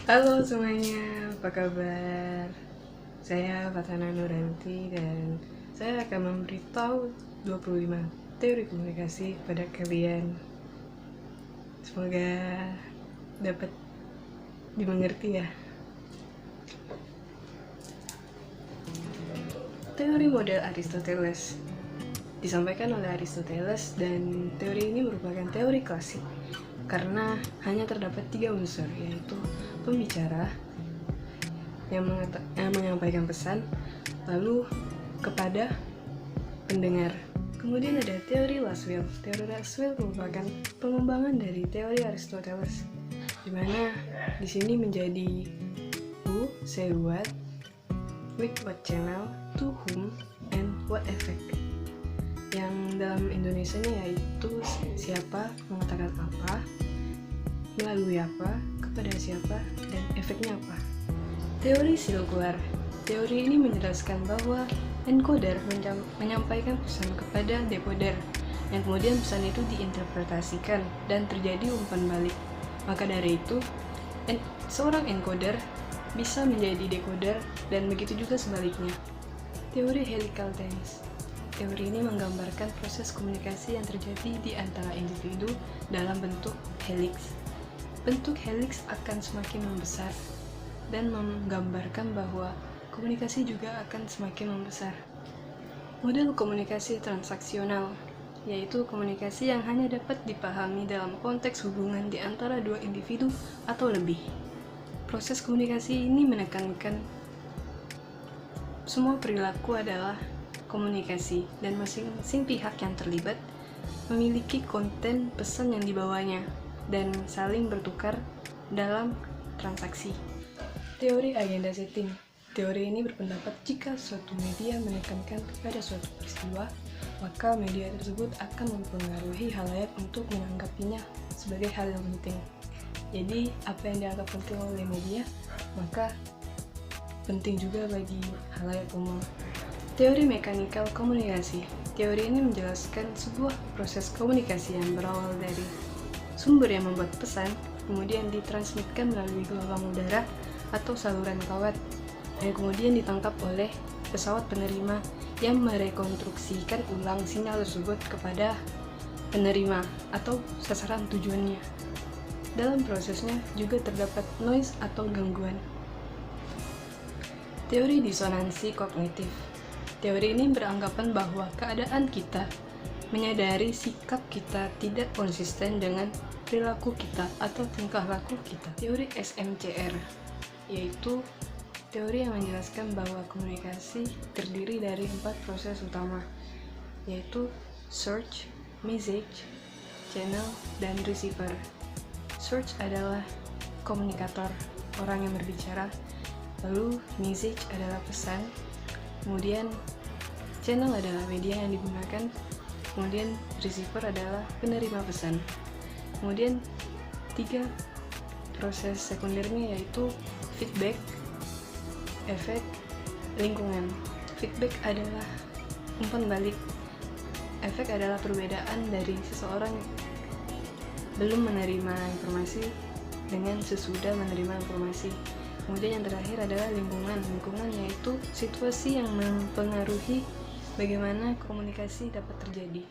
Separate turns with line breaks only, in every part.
Halo semuanya, apa kabar? Saya Fatana Nuranti dan saya akan memberitahu 25 teori komunikasi kepada kalian. Semoga dapat dimengerti ya. Teori model Aristoteles disampaikan oleh Aristoteles, dan teori ini merupakan teori klasik karena hanya terdapat 3 unsur, yaitu pembicara yang menyampaikan pesan, lalu kepada pendengar. Kemudian ada teori Lasswell. Teori Lasswell merupakan pengembangan dari teori Aristoteles, di mana di sini menjadi who, say what, with what channel, to whom, and what effect. Yang dalam Indonesianya yaitu siapa, mengatakan apa, melalui apa, kepada siapa, dan efeknya apa. Teori sirkular. Teori ini menjelaskan bahwa encoder menyampaikan pesan kepada decoder, yang kemudian pesan itu diinterpretasikan dan terjadi umpan balik. Maka dari itu, seorang encoder bisa menjadi decoder, dan begitu juga sebaliknya. Teori helical tense. Teori ini menggambarkan proses komunikasi yang terjadi di antara individu dalam bentuk helix. Bentuk helix akan semakin membesar dan menggambarkan bahwa komunikasi juga akan semakin membesar. Model komunikasi transaksional, yaitu komunikasi yang hanya dapat dipahami dalam konteks hubungan di antara dua individu atau lebih. Proses komunikasi ini menekankan semua perilaku adalah komunikasi, dan masing-masing pihak yang terlibat memiliki konten pesan yang dibawanya dan saling bertukar dalam transaksi. Teori agenda setting. Teori ini berpendapat jika suatu media menekankan kepada suatu peristiwa, maka media tersebut akan mempengaruhi halayak untuk menanggapinya sebagai hal yang penting. Jadi, apa yang dianggap penting oleh media, maka penting juga bagi halayak umum. Teori mekanikal komunikasi. Teori ini menjelaskan sebuah proses komunikasi yang berawal dari sumber yang membuat pesan, kemudian ditransmitkan melalui gelombang udara atau saluran kawat, yang kemudian ditangkap oleh pesawat penerima yang merekonstruksikan ulang sinyal tersebut kepada penerima atau sasaran tujuannya. Dalam prosesnya juga terdapat noise atau gangguan. Teori disonansi kognitif. Teori ini beranggapan bahwa keadaan kita menyadari sikap kita tidak konsisten dengan perilaku kita atau tingkah laku kita. Teori SMCR, yaitu teori yang menjelaskan bahwa komunikasi terdiri dari 4 proses utama, yaitu search, message, channel, dan receiver. Search adalah komunikator, orang yang berbicara, lalu message adalah pesan, kemudian channel adalah media yang digunakan, kemudian receiver adalah penerima pesan. Kemudian 3 proses sekundernya yaitu feedback, efek, lingkungan. Feedback adalah umpan balik, efek adalah perbedaan dari seseorang belum menerima informasi dengan sesudah menerima informasi. Kemudian yang terakhir adalah lingkungan. Lingkungan yaitu situasi yang mempengaruhi bagaimana komunikasi dapat terjadi.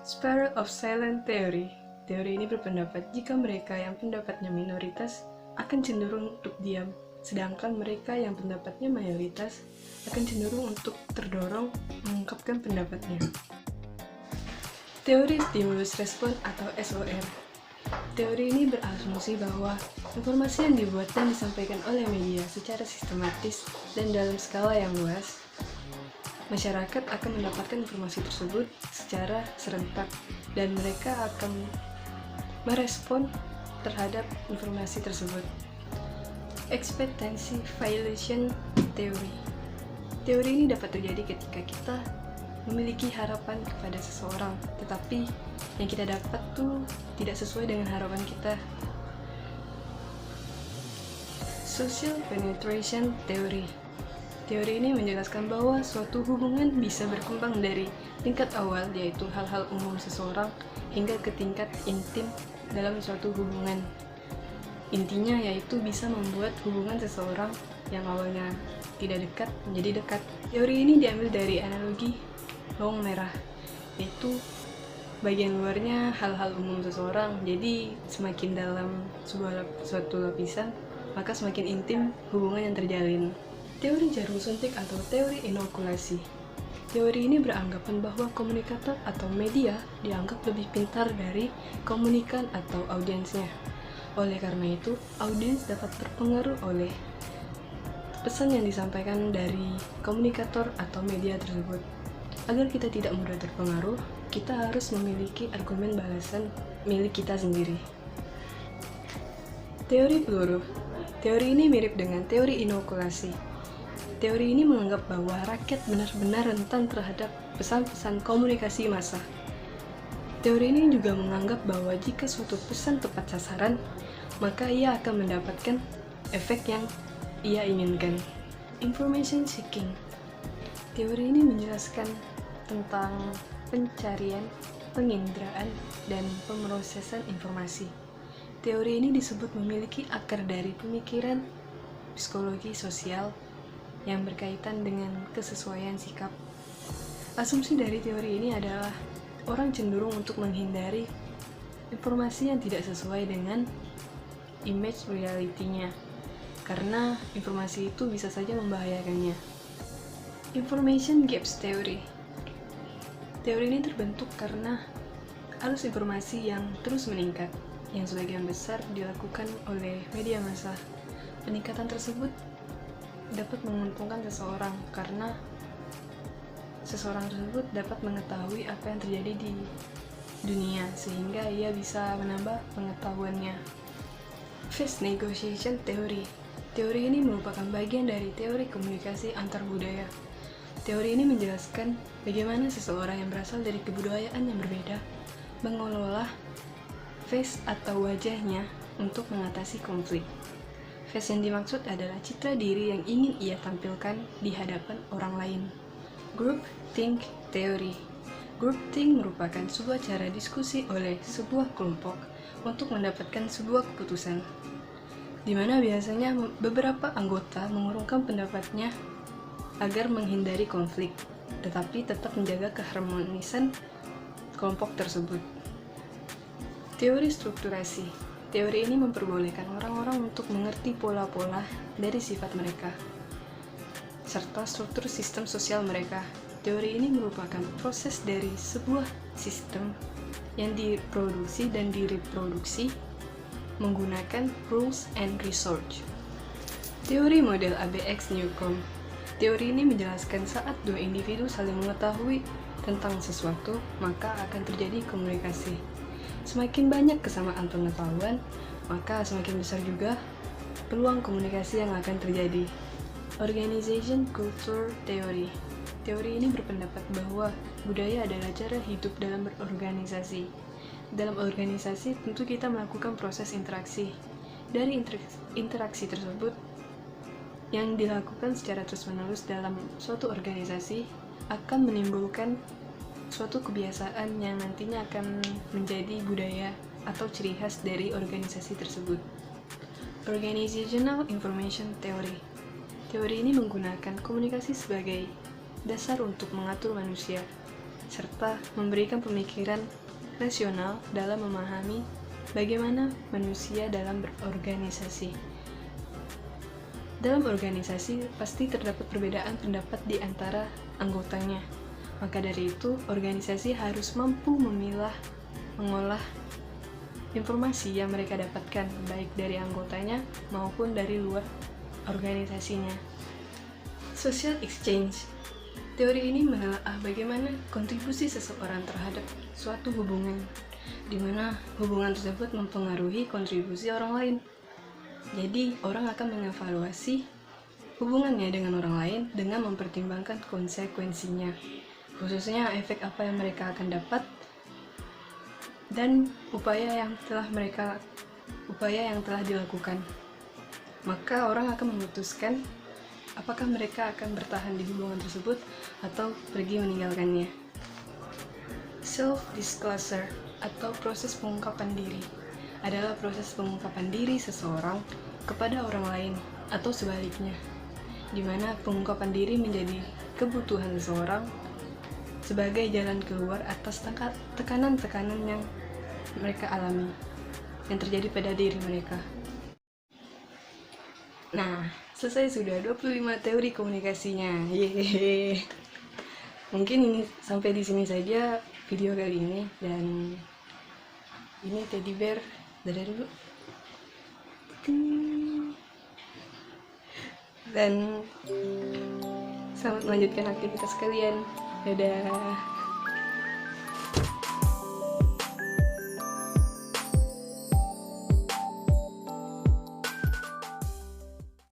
Spiral of Silence Theory. Teori ini berpendapat jika mereka yang pendapatnya minoritas akan cenderung untuk diam, sedangkan mereka yang pendapatnya mayoritas akan cenderung untuk terdorong mengungkapkan pendapatnya. Teori Stimulus Respon atau SOR. Teori ini berasumsi bahwa informasi yang dibuat dan disampaikan oleh media secara sistematis dan dalam skala yang luas, masyarakat akan mendapatkan informasi tersebut secara serentak, dan mereka akan merespon terhadap informasi tersebut. Expectancy Violation Theory. Teori ini dapat terjadi ketika kita memiliki harapan kepada seseorang, tetapi yang kita dapat tuh tidak sesuai dengan harapan kita. Social Penetration Theory. Teori ini menjelaskan bahwa suatu hubungan bisa berkembang dari tingkat awal, yaitu hal-hal umum seseorang, hingga ke tingkat intim dalam suatu hubungan. Intinya yaitu bisa membuat hubungan seseorang yang awalnya tidak dekat menjadi dekat. Teori ini diambil dari analogi bawang merah, yaitu bagian luarnya hal-hal umum seseorang. Jadi semakin dalam suatu lapisan, maka semakin intim hubungan yang terjalin. Teori jarum suntik atau teori inokulasi. Teori ini beranggapan bahwa komunikator atau media dianggap lebih pintar dari komunikan atau audiensnya. Oleh karena itu, audiens dapat terpengaruh oleh pesan yang disampaikan dari komunikator atau media tersebut. Agar kita tidak mudah terpengaruh, kita harus memiliki argumen balasan milik kita sendiri. Teori peluru. Teori ini mirip dengan teori inokulasi. Teori ini menganggap bahwa rakyat benar-benar rentan terhadap pesan-pesan komunikasi massa. Teori ini juga menganggap bahwa jika suatu pesan tepat sasaran, maka ia akan mendapatkan efek yang ia inginkan. Information seeking. Teori ini menjelaskan tentang pencarian, penginderaan, dan pemrosesan informasi. Teori ini disebut memiliki akar dari pemikiran psikologi sosial yang berkaitan dengan kesesuaian sikap. Asumsi dari teori ini adalah orang cenderung untuk menghindari informasi yang tidak sesuai dengan image reality-nya, karena informasi itu bisa saja membahayakannya. Information gaps theory. Teori ini terbentuk karena arus informasi yang terus meningkat, yang sebagian besar dilakukan oleh media massa. Peningkatan tersebut dapat menguntungkan seseorang karena seseorang tersebut dapat mengetahui apa yang terjadi di dunia, sehingga ia bisa menambah pengetahuannya. Face negotiation theory. Teori ini merupakan bagian dari teori komunikasi antar budaya. Teori ini menjelaskan bagaimana seseorang yang berasal dari kebudayaan yang berbeda mengelola face atau wajahnya untuk mengatasi konflik. Face yang dimaksud adalah citra diri yang ingin ia tampilkan di hadapan orang lain. Group think theory. Group think merupakan sebuah cara diskusi oleh sebuah kelompok untuk mendapatkan sebuah keputusan, di mana biasanya beberapa anggota mengurungkan pendapatnya agar menghindari konflik, tetapi tetap menjaga keharmonisan kelompok tersebut. Teori strukturasi. Teori ini memperbolehkan orang-orang untuk mengerti pola-pola dari sifat mereka, serta struktur sistem sosial mereka. Teori ini merupakan proses dari sebuah sistem yang diproduksi dan direproduksi menggunakan rules and research. Teori model ABX Newcomb. Teori ini menjelaskan saat dua individu saling mengetahui tentang sesuatu, maka akan terjadi komunikasi. Semakin banyak kesamaan pengetahuan, maka semakin besar juga peluang komunikasi yang akan terjadi. Organization Culture Theory. Teori ini berpendapat bahwa budaya adalah cara hidup dalam berorganisasi. Dalam organisasi, tentu kita melakukan proses interaksi. Dari interaksi tersebut, yang dilakukan secara terus-menerus dalam suatu organisasi, akan menimbulkan suatu kebiasaan yang nantinya akan menjadi budaya atau ciri khas dari organisasi tersebut. Organizational Information Theory. Teori ini menggunakan komunikasi sebagai dasar untuk mengatur manusia, serta memberikan pemikiran rasional dalam memahami bagaimana manusia dalam berorganisasi. Dalam organisasi pasti terdapat perbedaan pendapat di antara anggotanya. Maka dari itu, organisasi harus mampu mengolah informasi yang mereka dapatkan, baik dari anggotanya maupun dari luar organisasinya. Social exchange. Teori ini menelaah bagaimana kontribusi seseorang terhadap suatu hubungan, di mana hubungan tersebut mempengaruhi kontribusi orang lain. Jadi, orang akan mengevaluasi hubungannya dengan orang lain dengan mempertimbangkan konsekuensinya, khususnya efek apa yang mereka akan dapat dan upaya yang telah dilakukan. Maka orang akan memutuskan apakah mereka akan bertahan di hubungan tersebut atau pergi meninggalkannya. Self-disclosure atau proses pengungkapan diri. adalah proses pengungkapan diri seseorang kepada orang lain atau sebaliknya, di mana pengungkapan diri menjadi kebutuhan seseorang sebagai jalan keluar atas tekanan-tekanan yang mereka alami, yang terjadi pada diri mereka. Nah, selesai sudah 25 teori komunikasinya. Yeay. Mungkin ini sampai di sini saja video kali ini, dan ini teddy bear dadah dulu. Dan selamat melanjutkan aktivitas kalian. Dadah.